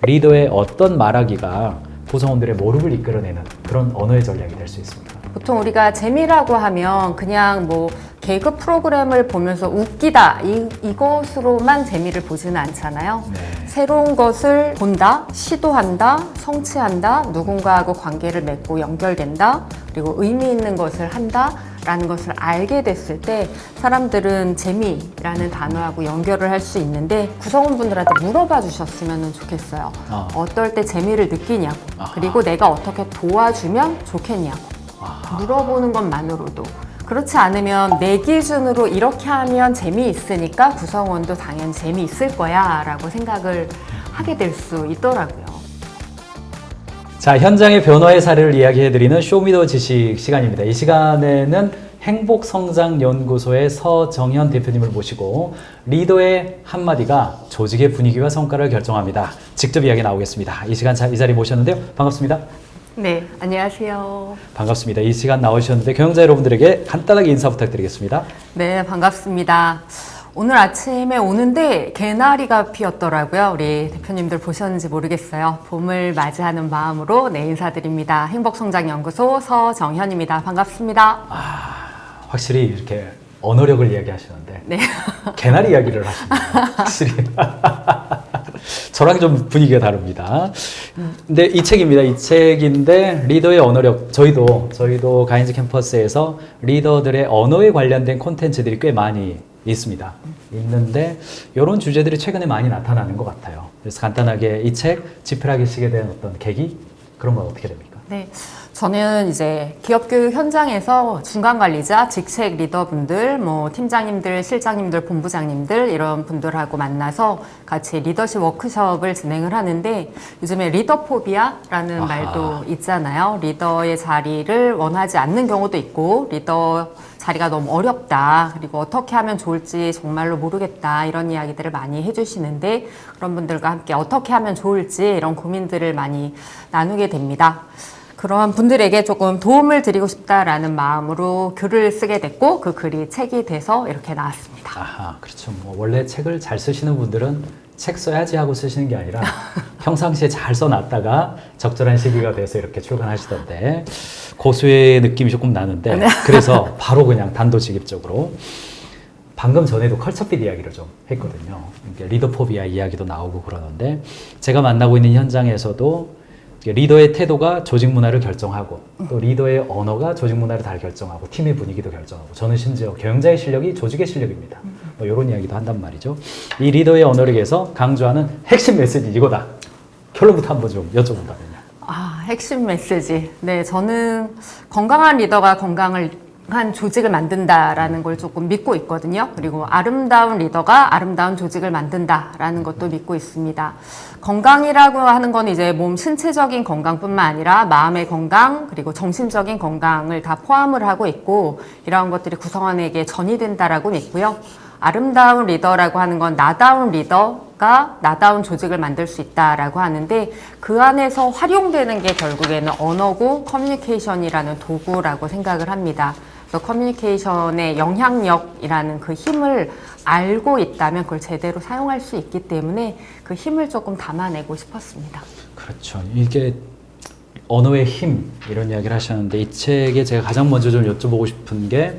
리더의 어떤 말하기가 구성원들의 몰입을 이끌어내는 그런 언어의 전략이 될 수 있습니까? 보통 우리가 재미라고 하면 그냥 뭐 개그 프로그램을 보면서 웃기다 이것으로만 재미를 보지는 않잖아요. 네. 새로운 것을 본다, 시도한다, 성취한다, 누군가하고 관계를 맺고 연결된다, 그리고 의미 있는 것을 한다 라는 것을 알게 됐을 때 사람들은 재미라는 단어하고 연결을 할 수 있는데 구성원분들한테 물어봐 주셨으면 좋겠어요. 어떨 때 재미를 느끼냐고, 그리고 내가 어떻게 도와주면 좋겠냐고 물어보는 것만으로도. 그렇지 않으면 내 기준으로 이렇게 하면 재미있으니까 구성원도 당연히 재미있을 거야 라고 생각을 하게 될 수 있더라고요. 자, 현장의 변화의 사례를 이야기해드리는 쇼미더 지식 시간입니다. 이 시간에는 행복성장연구소의 서정현 대표님을 모시고 리더의 한마디가 조직의 분위기와 성과를 결정합니다. 직접 이야기 나오겠습니다. 이 시간 이 자리 모셨는데요. 반갑습니다. 네, 안녕하세요. 반갑습니다. 이 시간 나오셨는데 경영자 여러분들에게 간단하게 인사 부탁드리겠습니다. 네, 반갑습니다. 오늘 아침에 오는데 개나리가 피었더라고요. 우리 대표님들 보셨는지 모르겠어요. 봄을 맞이하는 마음으로 네, 인사드립니다. 행복성장연구소 서정현입니다. 반갑습니다. 확실히 이렇게 언어력을 이야기하시는데 네. 개나리 이야기를 하십니다. 확실히. 저랑 좀 분위기가 다릅니다. 근데 이 책입니다. 이 책인데 리더의 언어력. 저희도 가인즈 캠퍼스에서 리더들의 언어에 관련된 콘텐츠들이 꽤 많이 있습니다. 있는데 이런 주제들이 최근에 많이 나타나는 것 같아요. 그래서 간단하게 이 책 집필하시게 된 어떤 계기 그런 건 어떻게 됩니까? 네. 저는 이제 기업 교육 현장에서 중간 관리자, 직책 리더분들, 뭐 팀장님들, 실장님들, 본부장님들 이런 분들하고 만나서 같이 리더십 워크숍을 진행을 하는데 요즘에 리더포비아라는 말도 있잖아요. 리더의 자리를 원하지 않는 경우도 있고 리더 자리가 너무 어렵다. 그리고 어떻게 하면 좋을지 정말로 모르겠다. 이런 이야기들을 많이 해주시는데 그런 분들과 함께 어떻게 하면 좋을지 이런 고민들을 많이 나누게 됩니다. 그러한 분들에게 조금 도움을 드리고 싶다라는 마음으로 글을 쓰게 됐고 그 글이 책이 돼서 이렇게 나왔습니다. 아하, 그렇죠. 뭐 원래 책을 잘 쓰시는 분들은 책 써야지 하고 쓰시는 게 아니라 평상시에 잘 써놨다가 적절한 시기가 돼서 이렇게 출간하시던데 고수의 느낌이 조금 나는데 그래서 바로 그냥 단도직입적으로 방금 전에도 컬처핏 이야기를 좀 했거든요. 리더포비아 이야기도 나오고 그러는데 제가 만나고 있는 현장에서도 리더의 태도가 조직 문화를 결정하고 또 리더의 언어가 조직 문화를 다 결정하고 팀의 분위기도 결정하고 저는 심지어 경영자의 실력이 조직의 실력입니다. 뭐 이런 이야기도 한단 말이죠. 이 리더의 언어력에서 강조하는 핵심 메시지 이거다. 결론부터 한번 좀 여쭤본다면요. 핵심 메시지. 네, 저는 건강한 리더가 건강한 조직을 만든다라는 걸 조금 믿고 있거든요. 그리고 아름다운 리더가 아름다운 조직을 만든다라는 것도 믿고 있습니다. 건강이라고 하는 건 이제 몸 신체적인 건강뿐만 아니라 마음의 건강 그리고 정신적인 건강을 다 포함을 하고 있고 이러한 것들이 구성원에게 전이 된다라고 믿고요. 아름다운 리더라고 하는 건 나다운 리더가 나다운 조직을 만들 수 있다라고 하는데 그 안에서 활용되는 게 결국에는 언어고 커뮤니케이션이라는 도구라고 생각을 합니다. 그래서 커뮤니케이션의 영향력이라는 그 힘을 알고 있다면 그걸 제대로 사용할 수 있기 때문에 그 힘을 조금 담아내고 싶었습니다. 그렇죠. 이게 언어의 힘 이런 이야기를 하셨는데 이 책에 제가 가장 먼저 좀 여쭤보고 싶은 게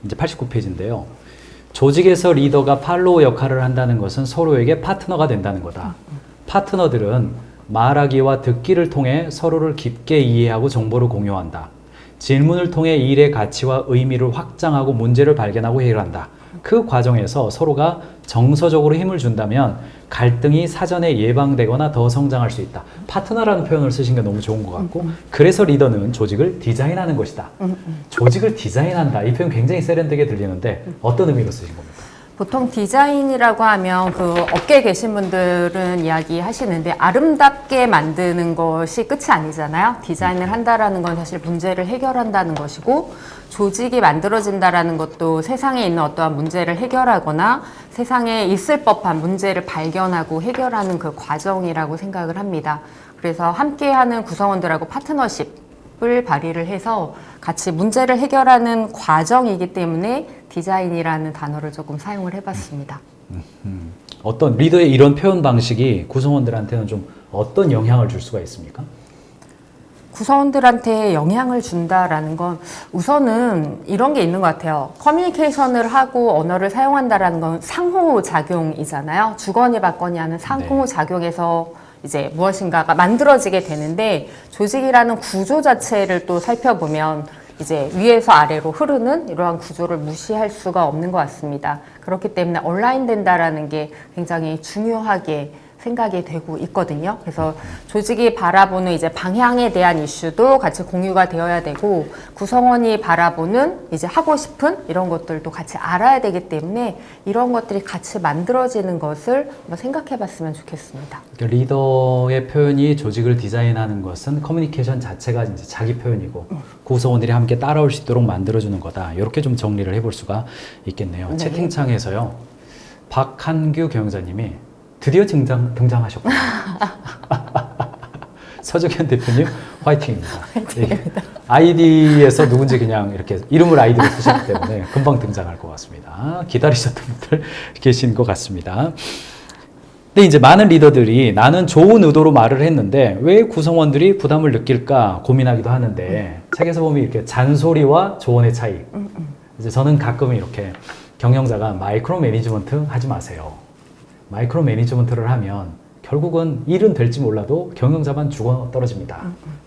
이제 89페이지인데요. 조직에서 리더가 팔로우 역할을 한다는 것은 서로에게 파트너가 된다는 거다. 파트너들은 말하기와 듣기를 통해 서로를 깊게 이해하고 정보를 공유한다. 질문을 통해 일의 가치와 의미를 확장하고 문제를 발견하고 해결한다. 그 과정에서 서로가 정서적으로 힘을 준다면 갈등이 사전에 예방되거나 더 성장할 수 있다. 파트너라는 표현을 쓰신 게 너무 좋은 것 같고 그래서 리더는 조직을 디자인하는 것이다. 조직을 디자인한다. 이 표현 굉장히 세련되게 들리는데 어떤 의미로 쓰신 겁니까? 보통 디자인이라고 하면 그 업계에 계신 분들은 이야기 하시는데 아름답게 만드는 것이 끝이 아니잖아요. 디자인을 한다라는 건 사실 문제를 해결한다는 것이고 조직이 만들어진다라는 것도 세상에 있는 어떠한 문제를 해결하거나 세상에 있을 법한 문제를 발견하고 해결하는 그 과정이라고 생각을 합니다. 그래서 함께하는 구성원들하고 파트너십을 발휘를 해서 같이 문제를 해결하는 과정이기 때문에 디자인이라는 단어를 조금 사용을 해봤습니다. 어떤 리더의 이런 표현 방식이 구성원들한테는 좀 어떤 영향을 줄 수가 있습니까? 구성원들한테 영향을 준다라는 건 우선은 이런 게 있는 것 같아요. 커뮤니케이션을 하고 언어를 사용한다라는 건 상호작용이잖아요. 주거니 받거니 하는 상호작용에서 이제 무엇인가가 만들어지게 되는데 조직이라는 구조 자체를 또 살펴보면 이제 위에서 아래로 흐르는 이러한 구조를 무시할 수가 없는 것 같습니다. 그렇기 때문에 온라인 된다라는 게 굉장히 중요하게 생각이 되고 있거든요. 그래서 조직이 바라보는 이제 방향에 대한 이슈도 같이 공유가 되어야 되고 구성원이 바라보는 이제 하고 싶은 이런 것들도 같이 알아야 되기 때문에 이런 것들이 같이 만들어지는 것을 한번 생각해 봤으면 좋겠습니다. 그러니까 리더의 표현이 조직을 디자인하는 것은 커뮤니케이션 자체가 이제 자기 표현이고 구성원들이 함께 따라올 수 있도록 만들어주는 거다. 이렇게 좀 정리를 해볼 수가 있겠네요. 네. 채팅창에서요. 박한규 경영자님이 드디어 등장하셨군요. 서정현 대표님 화이팅입니다. 화이팅입니다. 아이디에서 누군지 그냥 이렇게 이름을 아이디로 쓰셨기 때문에 금방 등장할 것 같습니다. 기다리셨던 분들 계신 것 같습니다. 근데 이제 많은 리더들이 나는 좋은 의도로 말을 했는데 왜 구성원들이 부담을 느낄까 고민하기도 하는데 책에서 보면 이렇게 잔소리와 조언의 차이. 이제 저는 가끔 이렇게 경영자가 마이크로 매니지먼트 하지 마세요. 마이크로 매니지먼트를 하면 결국은 일은 될지 몰라도 경영자만 죽어 떨어집니다.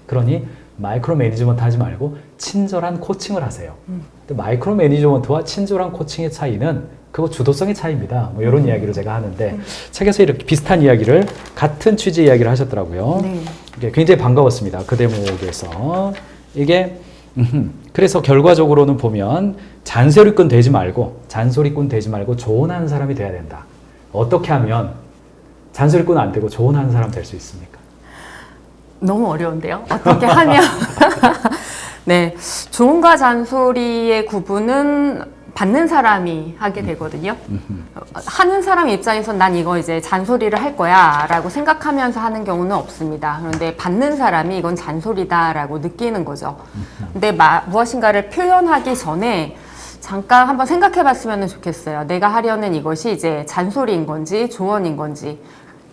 그러니 마이크로 매니지먼트 하지 말고 친절한 코칭을 하세요. 근데 마이크로 매니지먼트와 친절한 코칭의 차이는 그거 주도성의 차이입니다. 뭐 이런 이야기를 제가 하는데 책에서 이렇게 비슷한 이야기를 같은 취지 이야기를 하셨더라고요. 네. 이게 굉장히 반가웠습니다. 그 대목에서 이게 그래서 결과적으로는 보면 잔소리꾼 되지 말고 조언하는 사람이 돼야 된다. 어떻게 하면 잔소리꾼 안 되고 조언하는 사람 될 수 있습니까? 너무 어려운데요. 어떻게 하면 네, 조언과 잔소리의 구분은 받는 사람이 하게 되거든요. 하는 사람 입장에서 난 이거 이제 잔소리를 할 거야 라고 생각하면서 하는 경우는 없습니다. 그런데 받는 사람이 이건 잔소리다 라고 느끼는 거죠. 근데 무엇인가를 표현하기 전에 잠깐 한번 생각해 봤으면 좋겠어요. 내가 하려는 이것이 이제 잔소리인 건지 조언인 건지.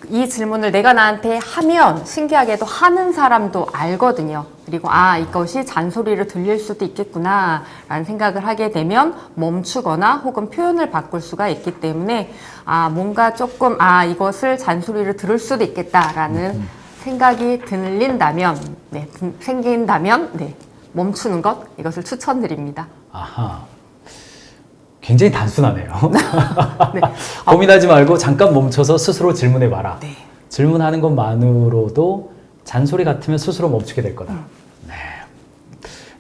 이 질문을 내가 나한테 하면 신기하게도 하는 사람도 알거든요. 그리고 이것이 잔소리로 들릴 수도 있겠구나 라는 생각을 하게 되면 멈추거나 혹은 표현을 바꿀 수가 있기 때문에 뭔가 조금 이것을 잔소리로 들을 수도 있겠다라는 생각이 생긴다면 멈추는 것 이것을 추천드립니다. 아하. 굉장히 단순하네요. 네. 고민하지 말고 잠깐 멈춰서 스스로 질문해봐라. 네. 질문하는 것만으로도 잔소리 같으면 스스로 멈추게 될 거다.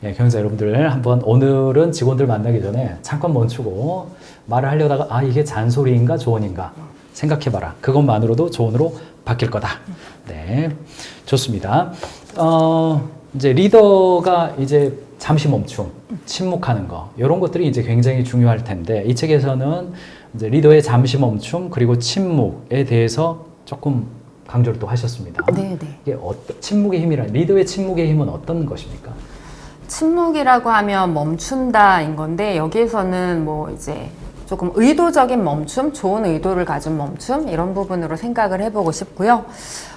네, 경영자 여러분들 한번 오늘은 직원들 만나기 전에 잠깐 멈추고 말을 하려다가 이게 잔소리인가 조언인가 생각해봐라. 그것만으로도 조언으로 바뀔 거다. 네, 좋습니다. 이제 리더가 이제 잠시 멈춤, 침묵하는 거 이런 것들이 이제 굉장히 중요할 텐데 이 책에서는 이제 리더의 잠시 멈춤 그리고 침묵에 대해서 조금 강조를 또 하셨습니다. 네. 이게 침묵의 리더의 침묵의 힘은 어떤 것입니까? 침묵이라고 하면 멈춘다인 건데 여기에서는 뭐 이제 조금 의도적인 멈춤, 좋은 의도를 가진 멈춤 이런 부분으로 생각을 해보고 싶고요.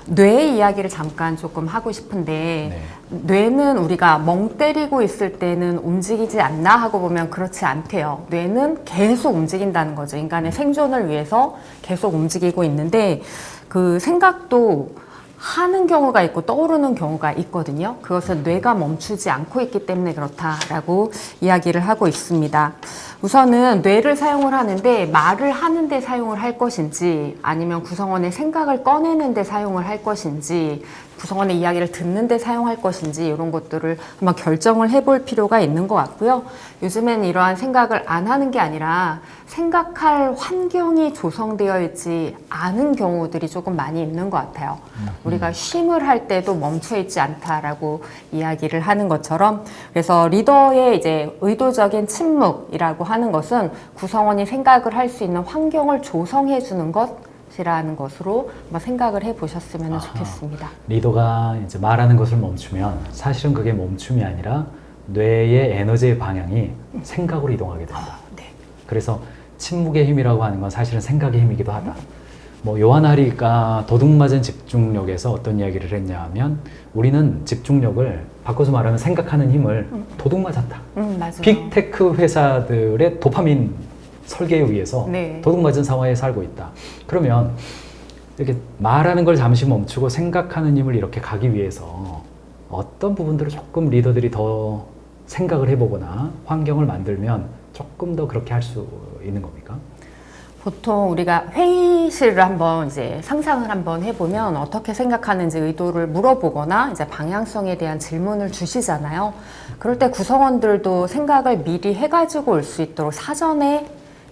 뇌의 이야기를 잠깐 조금 하고 싶은데 뇌는 우리가 멍 때리고 있을 때는 움직이지 않나 하고 보면 그렇지 않대요. 뇌는 계속 움직인다는 거죠. 인간의 생존을 위해서 계속 움직이고 있는데 그 생각도 하는 경우가 있고 떠오르는 경우가 있거든요. 그것은 뇌가 멈추지 않고 있기 때문에 그렇다라고 이야기를 하고 있습니다. 우선은 뇌를 사용을 하는데 말을 하는데 사용을 할 것인지 아니면 구성원의 생각을 꺼내는 데 사용을 할 것인지 구성원의 이야기를 듣는 데 사용할 것인지 이런 것들을 한번 결정을 해볼 필요가 있는 것 같고요. 요즘엔 이러한 생각을 안 하는 게 아니라 생각할 환경이 조성되어 있지 않은 경우들이 조금 많이 있는 것 같아요. 우리가 쉼을 할 때도 멈춰 있지 않다라고 이야기를 하는 것처럼 그래서 리더의 이제 의도적인 침묵이라고 하는 것은 구성원이 생각을 할 수 있는 환경을 조성해 주는 것이라는 것으로 한번 생각을 해 보셨으면 좋겠습니다. 리더가 이제 말하는 것을 멈추면 사실은 그게 멈춤이 아니라 뇌의 에너지의 방향이 생각으로 이동하게 된다. 그래서 침묵의 힘이라고 하는 건 사실은 생각의 힘이기도 하다. 뭐 요하나리가 도둑맞은 집중력에서 어떤 이야기를 했냐 하면 우리는 집중력을 바꿔서 말하면 생각하는 힘을 도둑맞았다. 맞아요. 빅테크 회사들의 도파민 설계에 의해서 네. 도둑맞은 상황에 살고 있다. 그러면 이렇게 말하는 걸 잠시 멈추고 생각하는 힘을 이렇게 가기 위해서 어떤 부분들을 조금 리더들이 더 생각을 해보거나 환경을 만들면 조금 더 그렇게 할 수 있는 겁니까? 보통 우리가 회의실을 한번 이제 상상을 한번 해보면 어떻게 생각하는지 의도를 물어보거나 이제 방향성에 대한 질문을 주시잖아요. 그럴 때 구성원들도 생각을 미리 해가지고 올 수 있도록 사전에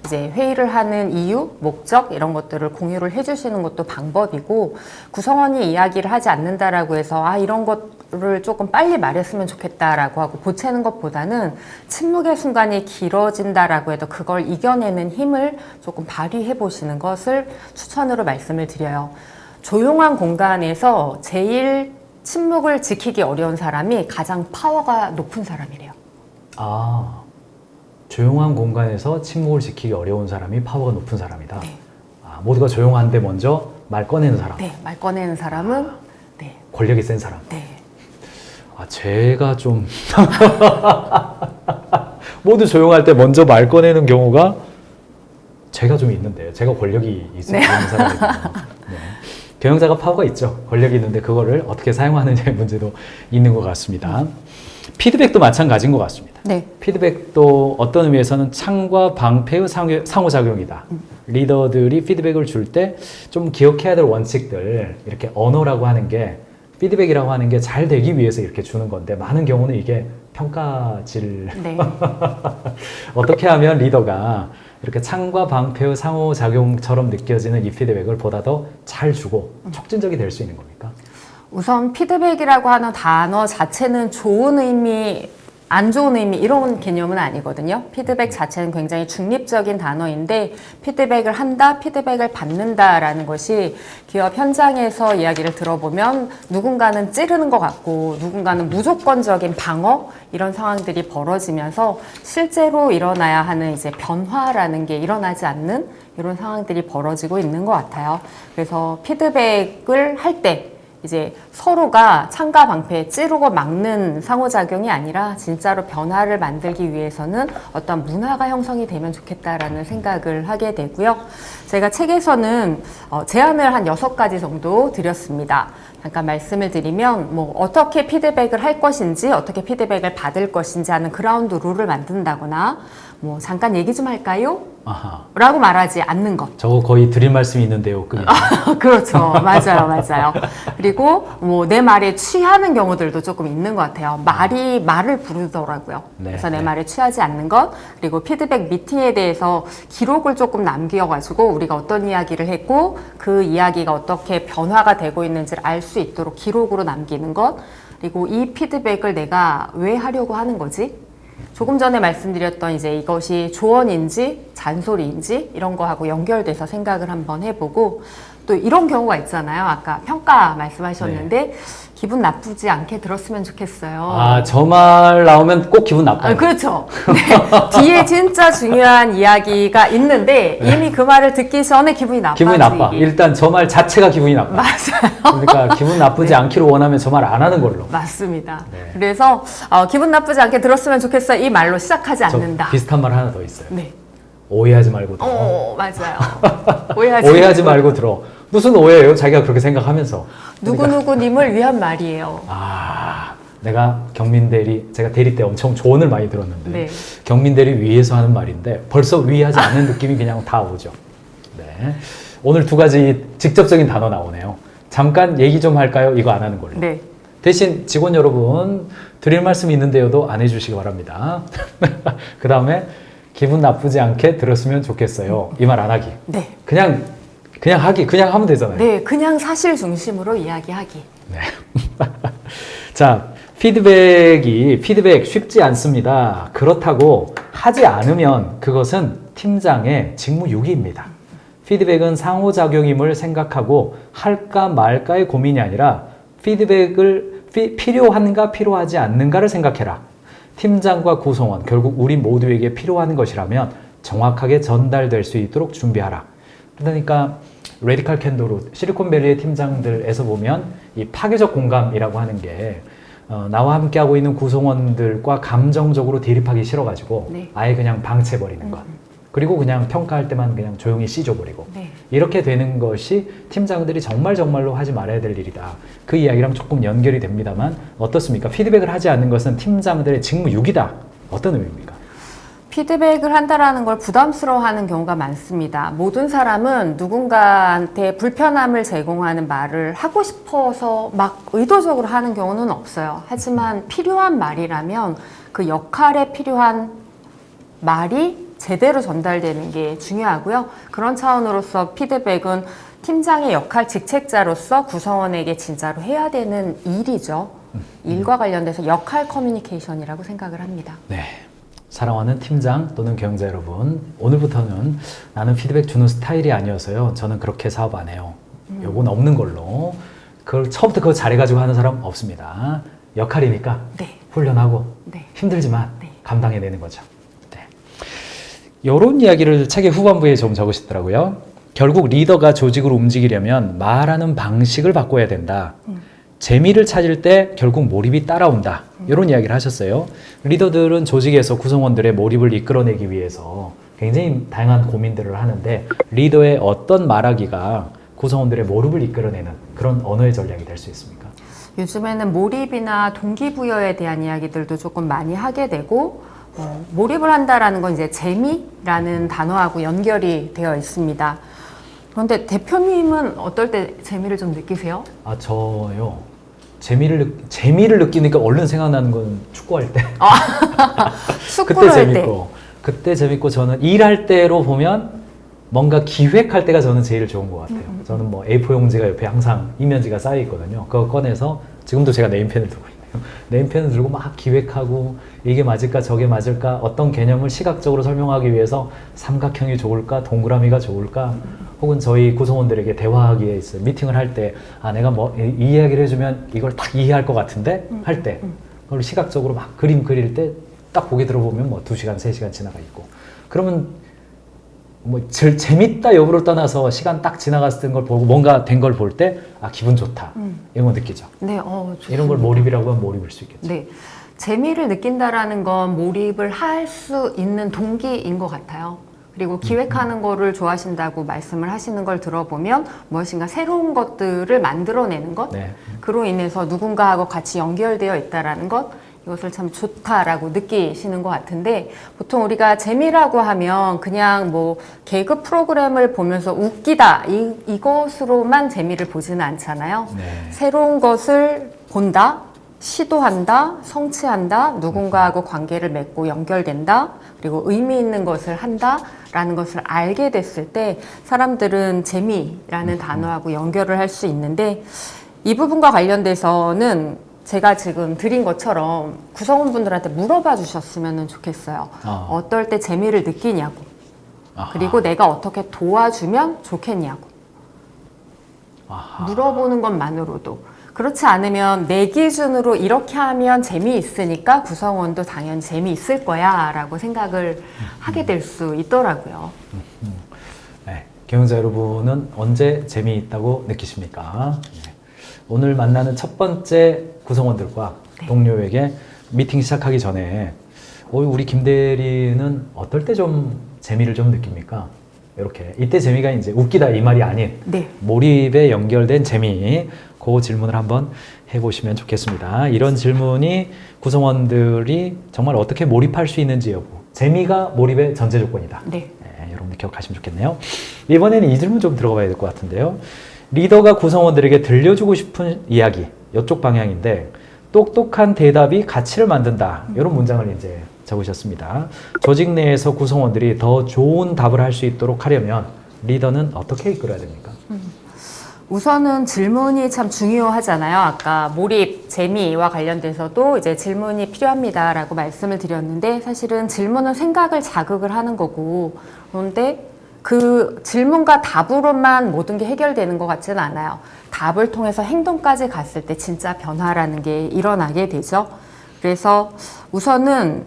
이제 회의를 하는 이유, 목적 이런 것들을 공유를 해주시는 것도 방법이고, 구성원이 이야기를 하지 않는다라고 해서 이런 것을 조금 빨리 말했으면 좋겠다라고 하고 보채는 것보다는 침묵의 순간이 길어진다라고 해도 그걸 이겨내는 힘을 조금 발휘해 보시는 것을 추천으로 말씀을 드려요. 조용한 공간에서 제일 침묵을 지키기 어려운 사람이 가장 파워가 높은 사람이래요. 조용한 공간에서 침묵을 지키기 어려운 사람이 파워가 높은 사람이다. 네. 모두가 조용한데 먼저 말 꺼내는 사람. 네, 말 꺼내는 사람은 네. 권력이 센 사람. 네. 제가 좀 모두 조용할 때 먼저 말 꺼내는 경우가 제가 좀 있는데, 제가 권력이 있는 사람이거든요. 네. 경영자가 파워가 있죠. 권력이 있는데 그거를 어떻게 사용하느냐의 문제도 있는 것 같습니다. 피드백도 마찬가지인 것 같습니다. 네. 피드백도 어떤 의미에서는 창과 방패의 상호작용이다. 리더들이 피드백을 줄 때 좀 기억해야 될 원칙들, 이렇게 언어라고 하는 게, 피드백이라고 하는 게 잘 되기 위해서 이렇게 주는 건데, 많은 경우는 이게 평가질. 네. 어떻게 하면 리더가 이렇게 창과 방패의 상호작용처럼 느껴지는 이 피드백을 보다 더 잘 주고 촉진적이 될 수 있는 겁니까? 우선 피드백이라고 하는 단어 자체는 좋은 의미, 안 좋은 의미 이런 개념은 아니거든요. 피드백 자체는 굉장히 중립적인 단어인데, 피드백을 한다, 피드백을 받는다라는 것이 기업 현장에서 이야기를 들어보면 누군가는 찌르는 것 같고 누군가는 무조건적인 방어 이런 상황들이 벌어지면서 실제로 일어나야 하는 이제 변화라는 게 일어나지 않는 이런 상황들이 벌어지고 있는 것 같아요. 그래서 피드백을 할 때 이제 서로가 창과 방패에 찌르고 막는 상호작용이 아니라 진짜로 변화를 만들기 위해서는 어떤 문화가 형성이 되면 좋겠다라는 생각을 하게 되고요. 제가 책에서는 제안을 한 6가지 정도 드렸습니다. 잠깐 말씀을 드리면 뭐 어떻게 피드백을 할 것인지, 어떻게 피드백을 받을 것인지 하는 그라운드 룰을 만든다거나, 뭐 잠깐 얘기 좀 할까요? 라고 말하지 않는 것. 저거 거의 드릴 말씀이 있는데요. 그렇죠. 맞아요. 그리고 뭐 내 말에 취하는 경우들도 조금 있는 것 같아요. 말을 부르더라고요. 네, 그래서 내 말에 취하지 않는 것. 그리고 피드백 미팅에 대해서 기록을 조금 남겨가지고 우리가 어떤 이야기를 했고 그 이야기가 어떻게 변화가 되고 있는지를 알 수 있도록 기록으로 남기는 것. 그리고 이 피드백을 내가 왜 하려고 하는 거지? 조금 전에 말씀드렸던 이제 이것이 조언인지 잔소리인지 이런 거하고 연결돼서 생각을 한번 해보고, 또 이런 경우가 있잖아요. 아까 평가 말씀하셨는데 기분 나쁘지 않게 들었으면 좋겠어요. 저 말 나오면 꼭 기분 나빠요. 그렇죠. 네. 뒤에 진짜 중요한 이야기가 있는데 이미 그 말을 듣기 전에 기분이 나빠지기. 기분이 나빠. 일단 저 말 자체가 기분이 나빠. 맞아요. 그러니까 기분 나쁘지 않기를 원하면 저 말 안 하는 걸로. 맞습니다. 네. 그래서 기분 나쁘지 않게 들었으면 좋겠어요. 이 말로 시작하지 않는다. 비슷한 말 하나 더 있어요. 네. 오해하지 말고 들어. 맞아요. 오해하지 말고 들어. 무슨 오해예요? 자기가 그렇게 생각하면서. 누구누구님을 위한 말이에요. 내가 제가 대리 때 엄청 조언을 많이 들었는데, 네. 경민 대리 위에서 하는 말인데 벌써 위하지 않는 느낌이 그냥 다 오죠. 네. 오늘 2가지 직접적인 단어 나오네요. 잠깐 얘기 좀 할까요? 이거 안 하는 걸로. 네. 대신 직원 여러분, 드릴 말씀이 있는데요도 안 해주시기 바랍니다. 그 다음에 기분 나쁘지 않게 들었으면 좋겠어요. 이 말 안 하기. 네. 그냥 하기. 그냥 하면 되잖아요. 네. 그냥 사실 중심으로 이야기하기. 네. 자, 피드백 쉽지 않습니다. 그렇다고 하지 않으면 그것은 팀장의 직무유기입니다. 피드백은 상호작용임을 생각하고 할까 말까의 고민이 아니라 피드백을 필요한가 필요하지 않는가를 생각해라. 팀장과 구성원, 결국 우리 모두에게 필요한 것이라면 정확하게 전달될 수 있도록 준비하라. 그러니까 레디칼 캔도로 실리콘밸리의 팀장들에서 보면 이 파괴적 공감이라고 하는 게 나와 함께하고 있는 구성원들과 감정적으로 대립하기 싫어가지고 네. 아예 그냥 방치해버리는 것. 그리고 그냥 평가할 때만 그냥 조용히 씻어버리고 네. 이렇게 되는 것이 팀장들이 정말로 하지 말아야 될 일이다. 그 이야기랑 조금 연결이 됩니다만 어떻습니까? 피드백을 하지 않는 것은 팀장들의 직무유기다. 어떤 의미입니까? 피드백을 한다라는 걸 부담스러워하는 경우가 많습니다. 모든 사람은 누군가한테 불편함을 제공하는 말을 하고 싶어서 막 의도적으로 하는 경우는 없어요. 하지만 필요한 말이라면 그 역할에 필요한 말이 제대로 전달되는 게 중요하고요. 그런 차원으로서 피드백은 팀장의 역할 직책자로서 구성원에게 진짜로 해야 되는 일이죠. 일과 관련돼서 역할 커뮤니케이션이라고 생각을 합니다. 네. 사랑하는 팀장 또는 경영자 여러분, 오늘부터는 나는 피드백 주는 스타일이 아니어서요. 저는 그렇게 사업 안 해요. 요건 없는 걸로. 그걸 처음부터 그거 잘해가지고 하는 사람 없습니다. 역할이니까 네. 훈련하고 네. 힘들지만 네. 감당해내는 거죠. 네. 이런 이야기를 책의 후반부에 좀 적으시더라고요. 결국 리더가 조직을 움직이려면 말하는 방식을 바꿔야 된다. 재미를 찾을 때 결국 몰입이 따라온다. 이런 이야기를 하셨어요. 리더들은 조직에서 구성원들의 몰입을 이끌어내기 위해서 굉장히 다양한 고민들을 하는데 리더의 어떤 말하기가 구성원들의 몰입을 이끌어내는 그런 언어의 전략이 될 수 있습니까? 요즘에는 몰입이나 동기부여에 대한 이야기들도 조금 많이 하게 되고 몰입을 한다라는 건 이제 재미라는 단어하고 연결이 되어 있습니다. 그런데 대표님은 어떨 때 재미를 좀 느끼세요? 아, 저요. 재미를 느끼니까 얼른 생각나는 건 축구할 때. 축구를 그때 할 때. 재밌고. 그때 재밌고 저는 일할 때로 보면 뭔가 기획할 때가 저는 제일 좋은 것 같아요. 저는 뭐 A4 용지가 옆에 항상 이면지가 쌓여 있거든요. 그거 꺼내서 지금도 제가 네임펜을 들고 있네요. 네임펜을 들고 막 기획하고 이게 맞을까 저게 맞을까 어떤 개념을 시각적으로 설명하기 위해서 삼각형이 좋을까 동그라미가 좋을까 혹은 저희 구성원들에게 대화하기에 있어요. 미팅을 할 때 아 내가 뭐 이 이야기를 해주면 이걸 딱 이해할 것 같은데 할 때 그걸 시각적으로 막 그림 그릴 때 딱 보게 들어보면 뭐 2시간 3시간 지나가 있고 그러면 뭐 재밌다 여부를 떠나서 시간 딱 지나갔을 걸 보고 뭔가 된 걸 볼 때 아 기분 좋다 이런 거 느끼죠. 네, 좋습니다. 이런 걸 몰입이라고 하면 몰입일 수 있겠죠. 네. 재미를 느낀다라는 건 몰입을 할 수 있는 동기인 것 같아요. 그리고 기획하는 거를 좋아하신다고 말씀을 하시는 걸 들어보면 무엇인가 새로운 것들을 만들어내는 것, 네. 그로 인해서 누군가하고 같이 연결되어 있다라는 것, 이것을 참 좋다라고 느끼시는 것 같은데 보통 우리가 재미라고 하면 그냥 뭐 개그 프로그램을 보면서 웃기다 이것으로만 재미를 보지는 않잖아요. 네. 새로운 것을 본다, 시도한다, 성취한다, 누군가하고 관계를 맺고 연결된다, 그리고 의미 있는 것을 한다라는 것을 알게 됐을 때 사람들은 재미라는 단어하고 연결을 할 수 있는데 이 부분과 관련돼서는 제가 지금 드린 것처럼 구성원분들한테 물어봐 주셨으면 좋겠어요. 어떨 때 재미를 느끼냐고. 아하. 그리고 내가 어떻게 도와주면 좋겠냐고. 아하. 물어보는 것만으로도. 그렇지 않으면 내 기준으로 이렇게 하면 재미있으니까 구성원도 당연히 재미있을 거야 라고 생각을 하게 될 수 있더라고요. 네. 경영자 여러분은 언제 재미있다고 느끼십니까? 네. 오늘 만나는 첫 번째 구성원들과 네. 동료에게 미팅 시작하기 전에 우리 김 대리는 어떨 때 좀 재미를 좀 느낍니까? 이렇게 이때 재미가 이제 웃기다 이 말이 아닌 네. 몰입에 연결된 재미 그 질문을 한번 해보시면 좋겠습니다. 이런 질문이 구성원들이 정말 어떻게 몰입할 수 있는지 여부 재미가 몰입의 전제 조건이다. 네. 네, 여러분들 기억하시면 좋겠네요. 이번에는 이 질문 좀 들어가 봐야 될 것 같은데요. 리더가 구성원들에게 들려주고 싶은 이야기 이쪽 방향인데 똑똑한 대답이 가치를 만든다. 이런 문장을 이제 적으셨습니다. 조직 내에서 구성원들이 더 좋은 답을 할 수 있도록 하려면 리더는 어떻게 이끌어야 됩니까? 우선은 질문이 참 중요하잖아요. 아까 몰입, 재미와 관련돼서도 이제 질문이 필요합니다라고 말씀을 드렸는데 사실은 질문은 생각을 자극을 하는 거고 그런데 그 질문과 답으로만 모든 게 해결되는 것 같지는 않아요. 답을 통해서 행동까지 갔을 때 진짜 변화라는 게 일어나게 되죠. 그래서 우선은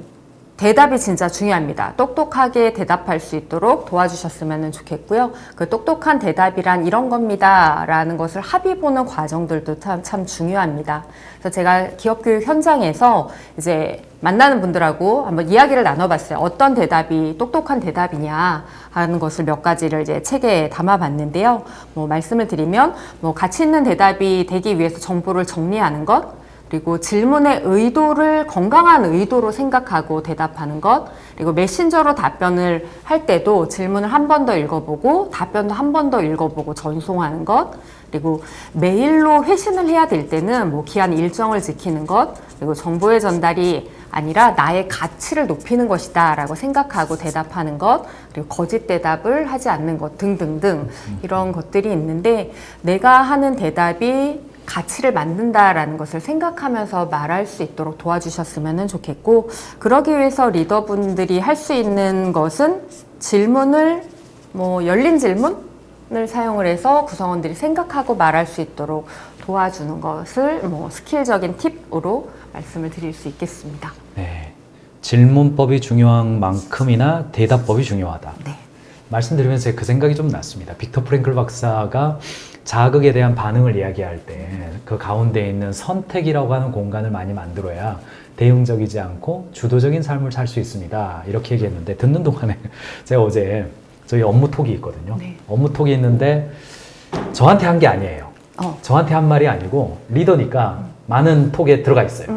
대답이 진짜 중요합니다. 똑똑하게 대답할 수 있도록 도와주셨으면 좋겠고요. 그 똑똑한 대답이란 이런 겁니다. 라는 것을 합의 보는 과정들도 참 중요합니다. 그래서 제가 기업교육 현장에서 이제 만나는 분들하고 한번 이야기를 나눠봤어요. 어떤 대답이 똑똑한 대답이냐 하는 것을 몇 가지를 이제 책에 담아봤는데요. 뭐 말씀을 드리면 뭐 가치 있는 대답이 되기 위해서 정보를 정리하는 것, 그리고 질문의 의도를 건강한 의도로 생각하고 대답하는 것, 그리고 메신저로 답변을 할 때도 질문을 한 번 더 읽어보고 답변도 한 번 더 읽어보고 전송하는 것, 그리고 메일로 회신을 해야 될 때는 뭐 기한 일정을 지키는 것, 그리고 정보의 전달이 아니라 나의 가치를 높이는 것이다 라고 생각하고 대답하는 것, 그리고 거짓 대답을 하지 않는 것 등등등 이런 것들이 있는데, 내가 하는 대답이 가치를 만든다라는 것을 생각하면서 말할 수 있도록 도와주셨으면 좋겠고, 그러기 위해서 리더분들이 할 수 있는 것은 질문을 열린 질문을 사용을 해서 구성원들이 생각하고 말할 수 있도록 도와주는 것을 스킬적인 팁으로 말씀을 드릴 수 있겠습니다. 네, 질문법이 중요한 만큼이나 대답법이 중요하다. 네. 말씀드리면서 그 생각이 좀 났습니다. 빅터 프랭클 박사가 자극에 대한 반응을 이야기할 때 그 가운데 있는 선택이라고 하는 공간을 많이 만들어야 대응적이지 않고 주도적인 삶을 살 수 있습니다. 이렇게 얘기했는데, 듣는 동안에 제가 어제 저희 업무 톡이 있거든요. 네. 업무 톡이 있는데 저한테 한 게 아니에요. 저한테 한 말이 아니고 리더니까 많은 톡에 들어가 있어요.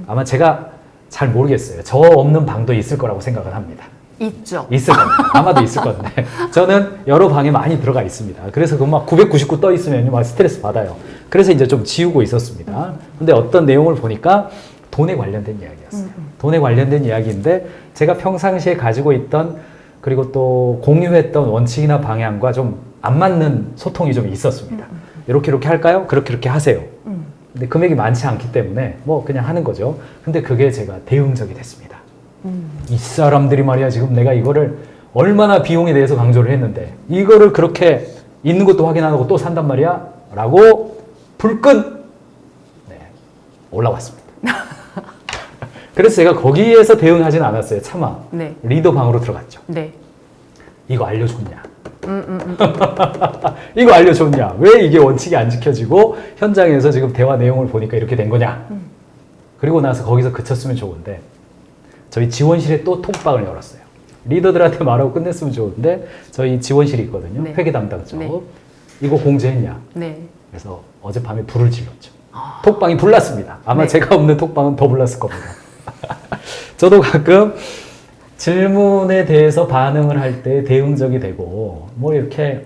아마 제가 잘 모르겠어요. 저 없는 방도 있을 거라고 생각을 합니다. 있죠. 있을 겁니다. 아마도 있을 건데 저는 여러 방에 많이 들어가 있습니다. 그래서 그 막 999 떠 있으면 막 스트레스 받아요. 그래서 이제 좀 지우고 있었습니다. 근데 어떤 내용을 보니까 돈에 관련된 이야기였어요. 돈에 관련된 이야기인데, 제가 평상시에 가지고 있던 그리고 또 공유했던 원칙이나 방향과 좀 안 맞는 소통이 좀 있었습니다. 이렇게 할까요? 그렇게 하세요. 근데 금액이 많지 않기 때문에 뭐 그냥 하는 거죠. 근데 그게 제가 대응적이 됐습니다. 이 사람들이 말이야, 지금 내가 이거를 얼마나 비용에 대해서 강조를 했는데 이거를 그렇게 있는 것도 확인 안 하고 또 산단 말이야? 라고 불끈 올라왔습니다. 그래서 제가 거기에서 대응하진 않았어요. 차마. 네. 리더 방으로 들어갔죠. 네. 이거 알려줬냐? 이거 알려줬냐? 왜 이게 원칙이 안 지켜지고 현장에서 지금 대화 내용을 보니까 이렇게 된 거냐? 그리고 나서 거기서 그쳤으면 좋은데, 저희 지원실에 또 톡방을 열었어요. 리더들한테 말하고 끝냈으면 좋은데 저희 지원실이 있거든요. 네. 회계 담당 쪽. 네. 이거 공지했냐? 네. 그래서 어젯밤에 불을 질렀죠. 톡방이 불났습니다. 아마 네. 제가 없는 톡방은 더 불났을 겁니다. 저도 가끔 질문에 대해서 반응을 할 때 대응적이 되고, 뭐 이렇게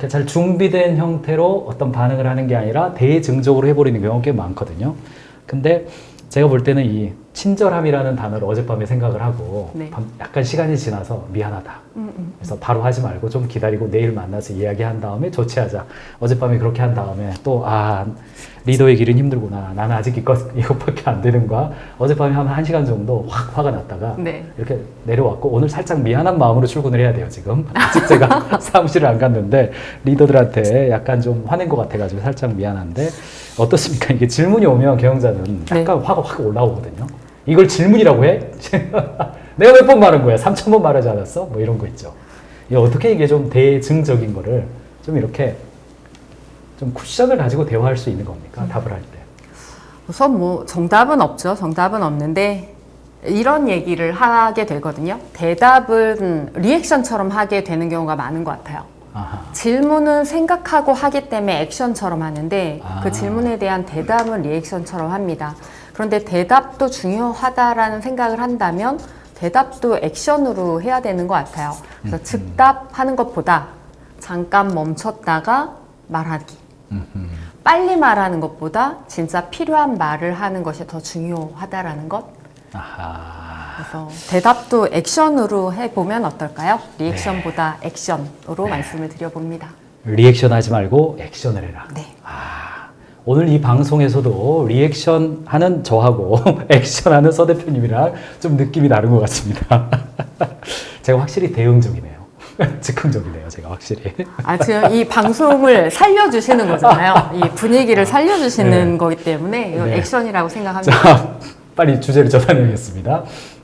잘 준비된 형태로 어떤 반응을 하는 게 아니라 대증적으로 해버리는 경우가 꽤 많거든요. 근데 제가 볼 때는 이 친절함이라는 단어를 어젯밤에 생각을 하고, 네. 약간 시간이 지나서 미안하다. 그래서 바로 하지 말고 좀 기다리고 내일 만나서 이야기한 다음에 조치하자. 어젯밤에 그렇게 한 다음에 또 리더의 길은 힘들구나. 나는 아직 이것밖에 안 되는 거야. 어젯밤에 한 1시간 정도 확 화가 났다가 네. 이렇게 내려왔고, 오늘 살짝 미안한 마음으로 출근을 해야 돼요, 지금. 아직 제가 사무실을 안 갔는데 리더들한테 약간 좀 화낸 것 같아가지고 살짝 미안한데, 어떻습니까? 이게 질문이 오면 경영자는 약간 화가 확 올라오거든요. 이걸 질문이라고 해? 내가 몇 번 말한 거야? 3,000번 말하지 않았어? 뭐 이런 거 있죠. 어떻게 이게 좀 대증적인 거를 좀 이렇게 좀 쿠션을 가지고 대화할 수 있는 겁니까? 답을 할 때. 우선 정답은 없죠. 정답은 없는데 이런 얘기를 하게 되거든요. 대답은 리액션처럼 하게 되는 경우가 많은 것 같아요. 아하. 질문은 생각하고 하기 때문에 액션처럼 하는데, 그 질문에 대한 대답은 리액션처럼 합니다. 그런데 대답도 중요하다라는 생각을 한다면 대답도 액션으로 해야 되는 것 같아요. 그래서 즉답하는 것보다 잠깐 멈췄다가 말하기. 빨리 말하는 것보다 진짜 필요한 말을 하는 것이 더 중요하다라는 것. 아하. 그래서 대답도 액션으로 해보면 어떨까요? 리액션보다 액션으로 말씀을 드려봅니다. 리액션 하지 말고 액션을 해라. 네. 오늘 이 방송에서도 리액션 하는 저하고 액션 하는 서 대표님이랑 좀 느낌이 다른 것 같습니다. 제가 확실히 대응적이네요. 즉흥적이네요, 제가 확실히. 지금 이 방송을 살려주시는 거잖아요. 이 분위기를 살려주시는 거기 때문에 이거 네. 액션이라고 생각합니다. 자, 빨리 주제를 전환해야겠습니다.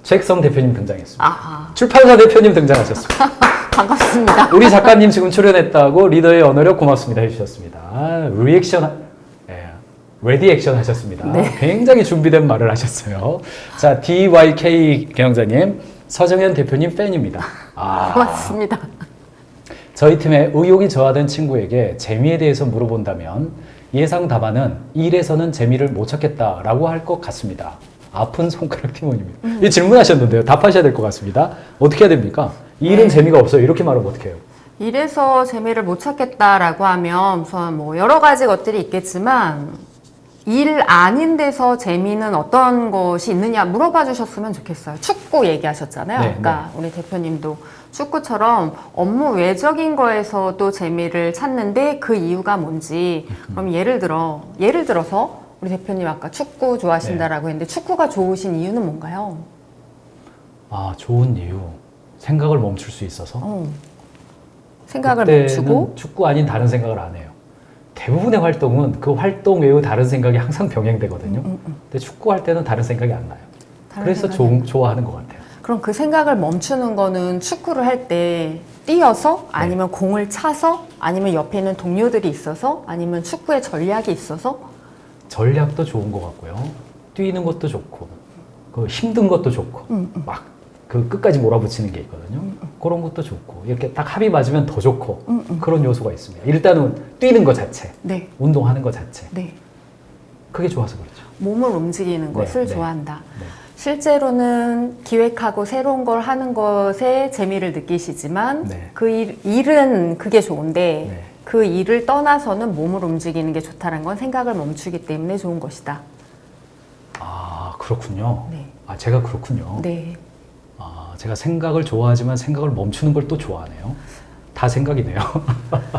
최익성 대표님 등장했습니다. 아하. 출판사 대표님 등장하셨습니다. 반갑습니다. 우리 작가님 지금 출연했다고 리더의 언어력 고맙습니다 해주셨습니다. 리액션, 레디 액션 하셨습니다. 네. 굉장히 준비된 말을 하셨어요. 자, DYK 경영자님, 서정현 대표님 팬입니다. 고맙습니다. 저희 팀에 의욕이 저하된 친구에게 재미에 대해서 물어본다면 예상 답안은 일에서는 재미를 못 찾겠다라고 할 것 같습니다. 아픈 손가락 팀원입니다. 이 질문하셨는데요. 답하셔야 될 것 같습니다. 어떻게 해야 됩니까? 일은 네. 재미가 없어요. 이렇게 말하면 어떻게 해요? 일에서 재미를 못 찾겠다라고 하면 우선 뭐 여러 가지 것들이 있겠지만 일 아닌 데서 재미는 어떤 것이 있느냐 물어봐 주셨으면 좋겠어요. 축구 얘기하셨잖아요. 네, 그러니까 우리 대표님도 축구처럼 업무 외적인 거에서도 재미를 찾는데 그 이유가 뭔지 그럼 예를 들어서 우리 대표님 아까 축구 좋아하신다라고 했는데 축구가 좋으신 이유는 뭔가요? 아, 좋은 이유. 생각을 멈출 수 있어서. 생각을 그때는 멈추고 축구 아닌 다른 생각을 안 해요. 대부분의 활동은 그 활동 외의 다른 생각이 항상 병행되거든요. 근데 축구할 때는 다른 생각이 안 나요. 다른 그래서 생각이 좋아하는 것 같아요. 그럼 그 생각을 멈추는 거는 축구를 할 때 뛰어서 아니면 공을 차서 아니면 옆에 있는 동료들이 있어서 아니면 축구의 전략이 있어서 전략도 좋은 것 같고요. 뛰는 것도 좋고, 그 힘든 것도 좋고, 막 그 끝까지 몰아붙이는 게 있거든요. 그런 것도 좋고, 이렇게 딱 합이 맞으면 더 좋고, 그런 요소가 있습니다. 일단은 뛰는 것 자체, 네, 운동하는 것 자체, 네. 그게 좋아서 그렇죠. 몸을 움직이는 것을 네. 좋아한다. 네. 실제로는 기획하고 새로운 걸 하는 것에 재미를 느끼시지만 네. 그 일은 그게 좋은데 네. 그 일을 떠나서는 몸을 움직이는 게 좋다는 건 생각을 멈추기 때문에 좋은 것이다. 아, 그렇군요. 네. 아, 제가 그렇군요. 네. 아, 제가 생각을 좋아하지만 생각을 멈추는 걸 또 좋아하네요. 다 생각이네요.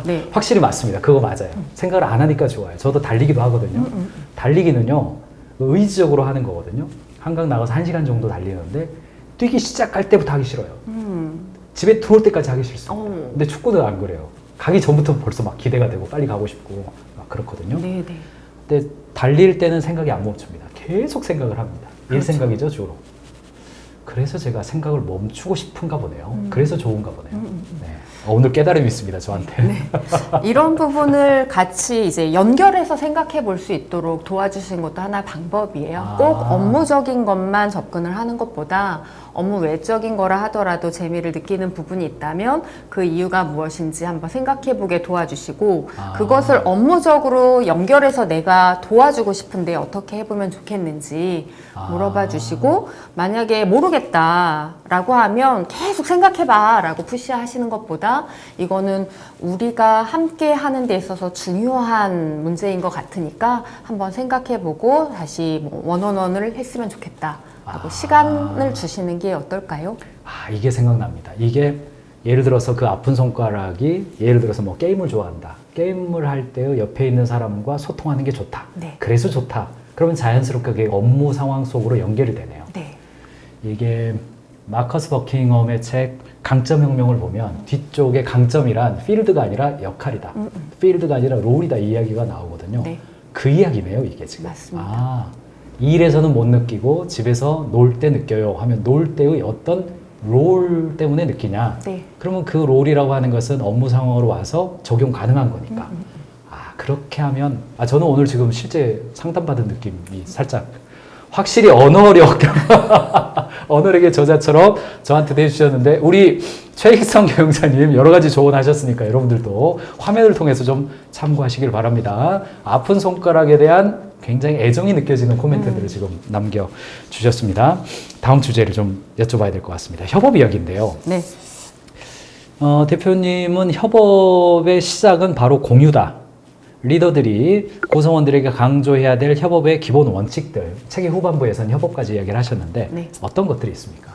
네. 확실히 맞습니다. 그거 맞아요. 생각을 안 하니까 좋아요. 저도 달리기도 하거든요. 달리기는요, 의지적으로 하는 거거든요. 한강 나가서 1시간 정도 달리는데 뛰기 시작할 때부터 하기 싫어요. 집에 들어올 때까지 하기 싫습니다. 근데 축구는 안 그래요. 가기 전부터 벌써 막 기대가 되고 빨리 가고 싶고 막 그렇거든요. 네, 네. 근데 달릴 때는 생각이 안 멈춥니다. 계속 생각을 합니다. 일 그렇죠. 생각이죠, 주로. 그래서 제가 생각을 멈추고 싶은가 보네요. 그래서 좋은가 보네요. 네. 오늘 깨달음이 있습니다, 저한테. 네. 이런 부분을 같이 이제 연결해서 생각해 볼 수 있도록 도와주시는 것도 하나의 방법이에요. 아. 꼭 업무적인 것만 접근을 하는 것보다 업무 외적인 거라 하더라도 재미를 느끼는 부분이 있다면 그 이유가 무엇인지 한번 생각해 보게 도와주시고 아. 그것을 업무적으로 연결해서 내가 도와주고 싶은데 어떻게 해보면 좋겠는지 물어봐 주시고 만약에 모르겠다라고 하면 계속 생각해봐 라고 푸시하시는 것보다 이거는 우리가 함께 하는 데 있어서 중요한 문제인 것 같으니까 한번 생각해보고 다시 뭐 원원원을 했으면 좋겠다 라고 시간을 주시는 게 어떨까요? 아, 이게 생각납니다. 이게 예를 들어서 그 아픈 손가락이 예를 들어서 뭐 게임을 좋아한다. 게임을 할 때 옆에 있는 사람과 소통하는 게 좋다. 네. 그래서 좋다. 그러면 자연스럽게 그게 업무 상황 속으로 연결이 되네요. 네. 이게 마커스 버킹엄의 책 강점혁명을 보면 뒤쪽에 강점이란 필드가 아니라 역할이다. 필드가 아니라 롤이다 이 이야기가 나오거든요. 네. 그 이야기네요, 이게 지금. 맞습니다. 아, 일에서는 못 느끼고 집에서 놀 때 느껴요 하면 놀 때의 어떤 롤 때문에 느끼냐? 네. 그러면 그 롤이라고 하는 것은 업무 상황으로 와서 적용 가능한 거니까. 아, 그렇게 하면 저는 오늘 지금 실제 상담받은 느낌이 살짝 확실히 언어력 언어력의 저자처럼 저한테 내주셨는데 우리 최익성 경영자님 여러 가지 조언하셨으니까 여러분들도 화면을 통해서 좀 참고하시길 바랍니다. 아픈 손가락에 대한 굉장히 애정이 느껴지는 코멘트들을 지금 남겨주셨습니다. 다음 주제를 좀 여쭤봐야 될 것 같습니다. 협업 이야기인데요. 네. 대표님은 협업의 시작은 바로 공유다. 리더들이 구성원들에게 강조해야 될 협업의 기본 원칙들, 책의 후반부에서는 협업까지 이야기를 하셨는데 네. 어떤 것들이 있습니까?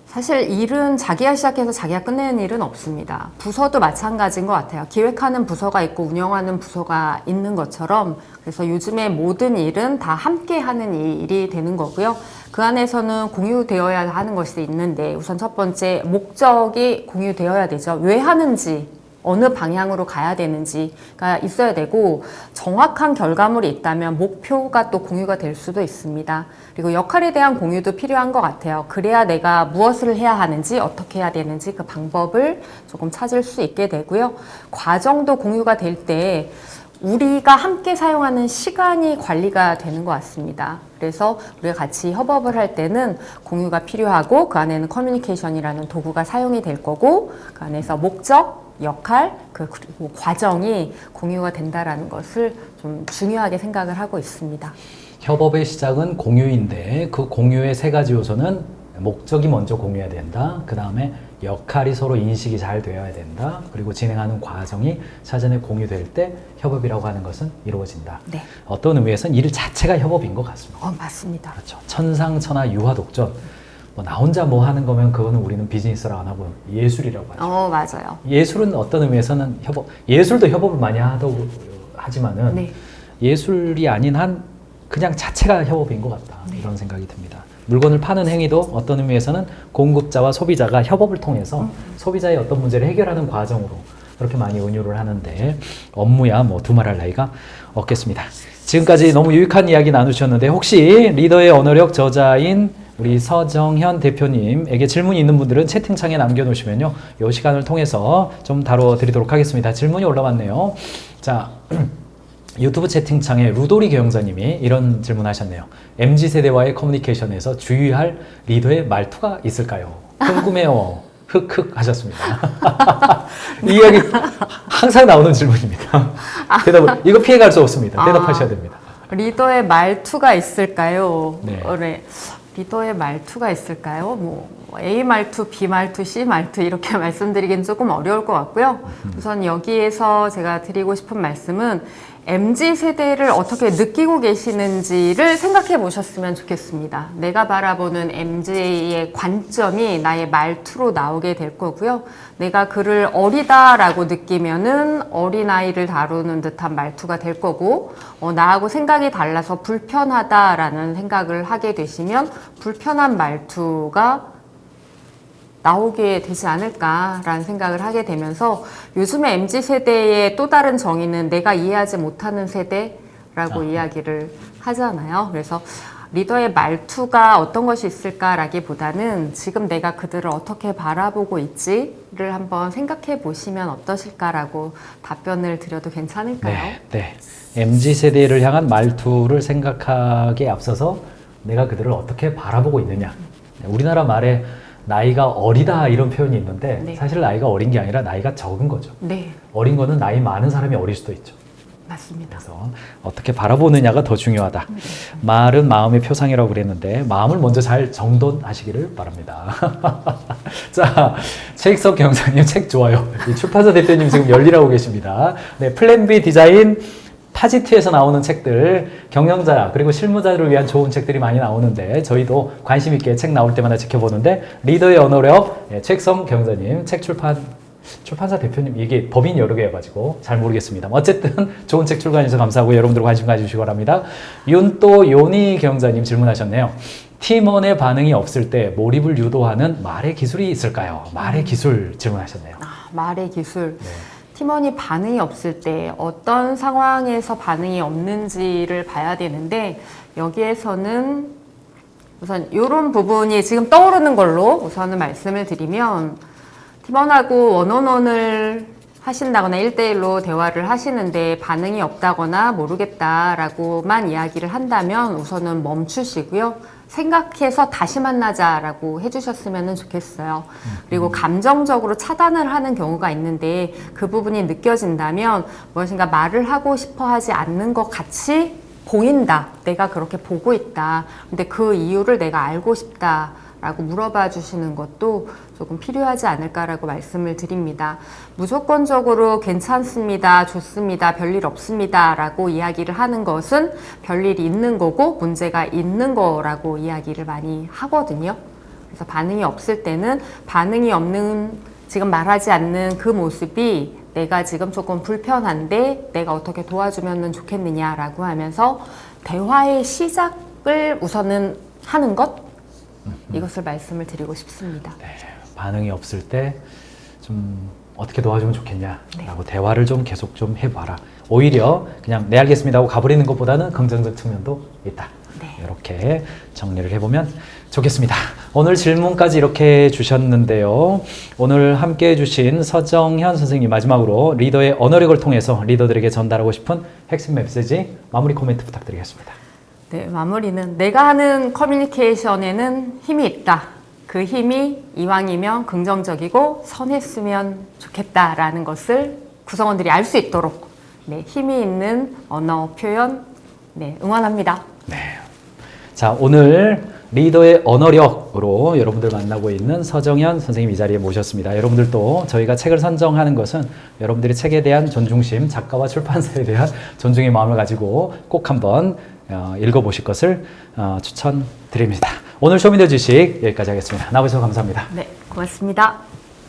사실 일은 자기가 시작해서 자기가 끝내는 일은 없습니다. 부서도 마찬가지인 것 같아요. 기획하는 부서가 있고 운영하는 부서가 있는 것처럼 그래서 요즘에 모든 일은 다 함께 하는 일이 되는 거고요. 그 안에서는 공유되어야 하는 것이 있는데 우선 첫 번째 목적이 공유되어야 되죠. 왜 하는지 어느 방향으로 가야 되는지가 있어야 되고 정확한 결과물이 있다면 목표가 또 공유가 될 수도 있습니다. 그리고 역할에 대한 공유도 필요한 것 같아요. 그래야 내가 무엇을 해야 하는지 어떻게 해야 되는지 그 방법을 조금 찾을 수 있게 되고요. 과정도 공유가 될 때 우리가 함께 사용하는 시간이 관리가 되는 것 같습니다. 그래서 우리가 같이 협업을 할 때는 공유가 필요하고 그 안에는 커뮤니케이션이라는 도구가 사용이 될 거고 그 안에서 목적, 역할, 그리고 과정이 공유가 된다라는 것을 좀 중요하게 생각을 하고 있습니다. 협업의 시작은 공유인데 그 공유의 세 가지 요소는 목적이 먼저 공유해야 된다. 그 다음에 역할이 서로 인식이 잘 되어야 된다. 그리고 진행하는 과정이 사전에 공유될 때 협업이라고 하는 것은 이루어진다. 네. 어떤 의미에서는 일 자체가 협업인 것 같습니다. 맞습니다. 그렇죠. 천상천하 유화독전. 뭐 나 혼자 뭐 하는 거면 그거는 우리는 비즈니스로 안 하고 예술이라고 하죠. 맞아요. 예술은 어떤 의미에서는 협업, 예술도 협업을 많이 하지만은 네. 예술이 아닌 한 그냥 자체가 협업인 것 같다. 이런 생각이 듭니다. 물건을 파는 행위도 어떤 의미에서는 공급자와 소비자가 협업을 통해서 소비자의 어떤 문제를 해결하는 과정으로 그렇게 많이 은유를 하는데 업무야 뭐 두말할 나위가 없겠습니다. 지금까지 너무 유익한 이야기 나누셨는데 혹시 리더의 언어력 저자인 우리 서정현 대표님에게 질문이 있는 분들은 채팅창에 남겨놓으시면요. 이 시간을 통해서 좀 다뤄드리도록 하겠습니다. 질문이 올라왔네요. 자, 유튜브 채팅창에 루도리 경영자님이 이런 질문하셨네요. MZ세대와의 커뮤니케이션에서 주의할 리더의 말투가 있을까요? 궁금해요. 흑흑 하셨습니다. 이 이야기 항상 나오는 질문입니다. 대답을 이거 피해갈 수 없습니다. 대답하셔야 됩니다. 리더의 말투가 있을까요? 네. 리더의 말투가 있을까요? 뭐 A 말투, B 말투, C 말투 이렇게 말씀드리기는 조금 어려울 것 같고요. 우선 여기에서 제가 드리고 싶은 말씀은 MZ세대를 어떻게 느끼고 계시는지를 생각해 보셨으면 좋겠습니다. 내가 바라보는 MZ의 관점이 나의 말투로 나오게 될 거고요. 내가 그를 어리다라고 느끼면은 어린아이를 다루는 듯한 말투가 될 거고, 나하고 생각이 달라서 불편하다라는 생각을 하게 되시면 불편한 말투가 나오게 되지 않을까라는 생각을 하게 되면서 요즘에 MZ세대의 또 다른 정의는 내가 이해하지 못하는 세대라고 이야기를 하잖아요. 그래서 리더의 말투가 어떤 것이 있을까라기보다는 지금 내가 그들을 어떻게 바라보고 있지를 한번 생각해 보시면 어떠실까라고 답변을 드려도 괜찮을까요? 네. MZ세대를 향한 말투를 생각하기에 앞서서 내가 그들을 어떻게 바라보고 있느냐. 우리나라 말에 나이가 어리다 이런 표현이 있는데 네. 사실 나이가 어린 게 아니라 나이가 적은 거죠. 네, 어린 거는 나이 많은 사람이 어릴 수도 있죠. 맞습니다. 그래서 어떻게 바라보느냐가 더 중요하다. 말은 마음의 표상이라고 그랬는데 마음을 먼저 잘 정돈하시기를 바랍니다. 자, 최익석 경사님 책 좋아요. 이 출판사 대표님 지금 열일하고 계십니다. 네, 플랜 B 디자인 파지트에서 나오는 책들, 경영자 그리고 실무자들을 위한 좋은 책들이 많이 나오는데 저희도 관심 있게 책 나올 때마다 지켜보는데 리더의 언어력, 최익성 경영자님 책 출판사 대표님 이게 법인 여러 개여가지고 잘 모르겠습니다. 어쨌든 좋은 책 출간해주셔서 감사하고 여러분들 관심 가지시기 바랍니다. 윤또 요니 경영자님 질문하셨네요. 팀원의 반응이 없을 때 몰입을 유도하는 말의 기술이 있을까요? 말의 기술 질문하셨네요. 말의 기술. 네. 팀원이 반응이 없을 때 어떤 상황에서 반응이 없는지를 봐야 되는데 여기에서는 우선 이런 부분이 지금 떠오르는 걸로 우선은 말씀을 드리면 팀원하고 원원원을 하신다거나 1대1로 대화를 하시는데 반응이 없다거나 모르겠다라고만 이야기를 한다면 우선은 멈추시고요. 생각해서 다시 만나자라고 해주셨으면 좋겠어요. 그리고 감정적으로 차단을 하는 경우가 있는데 그 부분이 느껴진다면 무엇인가 말을 하고 싶어 하지 않는 것 같이 보인다. 내가 그렇게 보고 있다. 근데 그 이유를 내가 알고 싶다. 라고 물어봐 주시는 것도 조금 필요하지 않을까라고 말씀을 드립니다. 무조건적으로 괜찮습니다, 좋습니다, 별일 없습니다 라고 이야기를 하는 것은 별일이 있는 거고 문제가 있는 거라고 이야기를 많이 하거든요. 그래서 반응이 없을 때는 반응이 없는 지금 말하지 않는 그 모습이 내가 지금 조금 불편한데 내가 어떻게 도와주면 좋겠느냐라고 하면서 대화의 시작을 우선은 하는 것 이것을 말씀을 드리고 싶습니다. 네, 반응이 없을 때 좀 어떻게 도와주면 좋겠냐라고 대화를 좀 계속 좀 해봐라. 오히려 그냥 네 알겠습니다 하고 가버리는 것보다는 긍정적 측면도 있다. 네. 이렇게 정리를 해보면 좋겠습니다. 오늘 질문까지 이렇게 주셨는데요. 오늘 함께 해주신 서정현 선생님 마지막으로 리더의 언어력을 통해서 리더들에게 전달하고 싶은 핵심 메시지 마무리 코멘트 부탁드리겠습니다. 네, 마무리는 내가 하는 커뮤니케이션에는 힘이 있다. 그 힘이 이왕이면 긍정적이고 선했으면 좋겠다라는 것을 구성원들이 알 수 있도록 네, 힘이 있는 언어 표현 네, 응원합니다. 네. 자, 오늘 리더의 언어력으로 여러분들 만나고 있는 서정현 선생님 이 자리에 모셨습니다. 여러분들도 저희가 책을 선정하는 것은 여러분들이 책에 대한 존중심, 작가와 출판사에 대한 존중의 마음을 가지고 꼭 한번 읽어보실 것을 추천드립니다. 오늘 쇼미더 지식 여기까지 하겠습니다. 나와주셔서 감사합니다. 네, 고맙습니다.